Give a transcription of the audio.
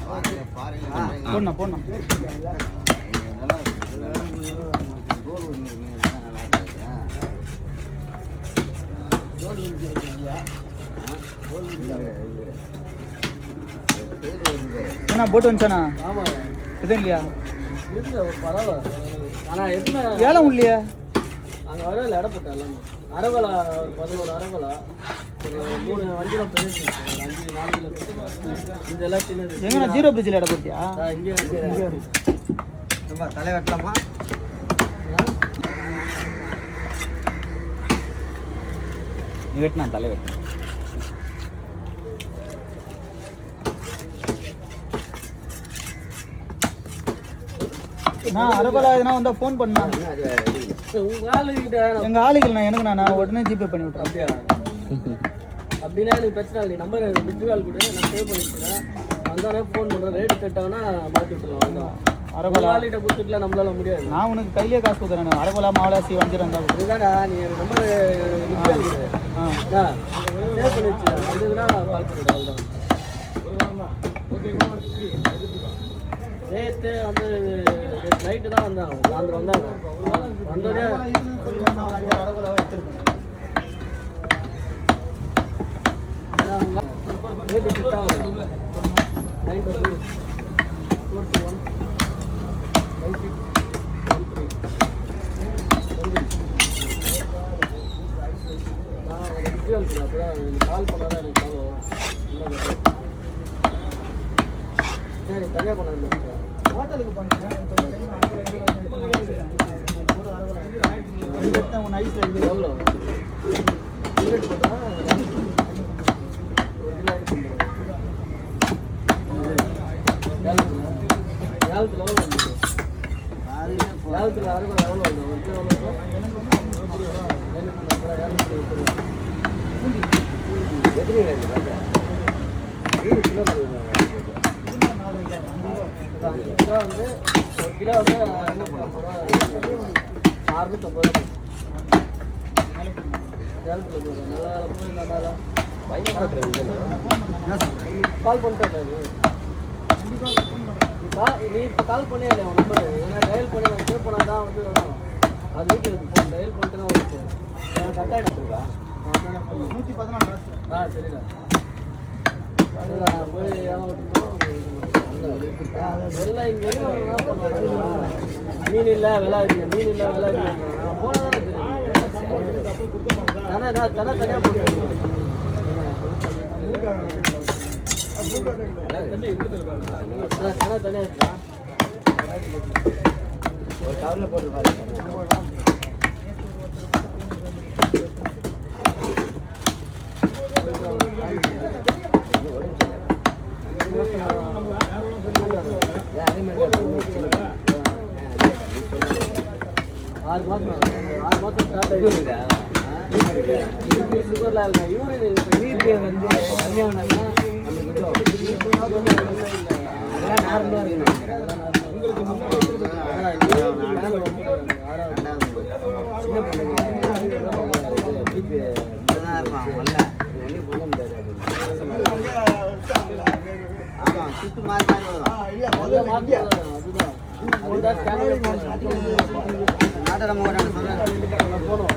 போடணும் போடணும். என்ன போட்டு வந்துச்சானா? எதுவும் இல்லையா? ஏலம் இல்லையா? அங்கே வரல இடம் போட்டேன் எல்லாமே. அரவலா 11 அரவலா 3 வண்டியில் பெரிய 5 4 இதெல்லாம் சின்னது. எங்கன்னா 0 பிரிட்ஜில் இடம் போட்டியா? இங்கே ரொம்ப தலை வெட்டலாமா? நீ வெட்டினா தலை வெட்டினா. நான் அரபலா எதுனா வந்தா ஃபோன் பண்ணா உங்கள் ஆளுகிட்ட எங்கள் ஆளுகள் நான் எனக்கு நான் உடனே ஜிபே பண்ணி விட்றேன். அப்படியா? அப்படின்னா எனக்கு பிரச்சனை இல்லை. நம்பர் மிஸ்கால் கூட நான் சேவ் பண்ணிக்கிறேன். வந்தானே ஃபோன் பண்ணுறேன். ரேட்டு கேட்டாங்கன்னா மாற்றி விட்டுருலாம். வந்தான் அரபலா ஆளுகிட்ட கொடுத்துட்டுலாம் நம்மளால முடியாது. நான் உனக்கு கையிலே காசு கொடுக்குறேன். அரபலா மாவளாசி வஞ்சிரம் தான். இதுதான்டா நீ எனக்கு நம்பர் மிஸ்கால் கொடு. சேவ் பண்ணி வச்சுருக்கேன். இதுனா கால் பண்ணிவிடுறேன். நேற்று வந்து நைட்டு தான் வந்தாங்க. சாயந்தரம் வந்தாங்க. வந்தோடனே ரேட்டு கிட்டாங்க. 9 கால் பண்ணாதான் எனக்கு சரி தனியாக பண்ண ஹோட்டலுக்கு பண்ணுறேன். எவ்வளோ ஏழத்தில் அறுபது எவ்வளோ வந்து 1 கிலோ வந்து 650 கால் பண்ணிட்டேன். நீ இப்போ கால் பண்ணியா இல்லையா உன் நம்பர்? ஏன்னா டயல் பண்ணி நான் சேவ் பண்ணால் தான் வந்து வரும். அது வீட்டில் இருக்கு. ஃபோன் டயல் பண்ணிட்டு தான் வந்துச்சு. கரெக்டாக எடுத்துருக்கா? 114. சரிடா. அதுதான் போய் எல்லாம் இங்கே மீன் இல்லை விளாடுங்க. மீன் இல்லை விளாடுங்க. போனால் தானே தெரியும். தனியாக போட்டு தனியாக இருக்கா? ஒரு கவரில் போட்டு பாருங்க. ஆறு மாதம் ஸ்டார்ட் ஆகிடுங்க. சுகர்லாம் இல்லை. யூரின் வந்து கம்மியாகனா அதெல்லாம் நார்மலாக இருக்குது. போனோம்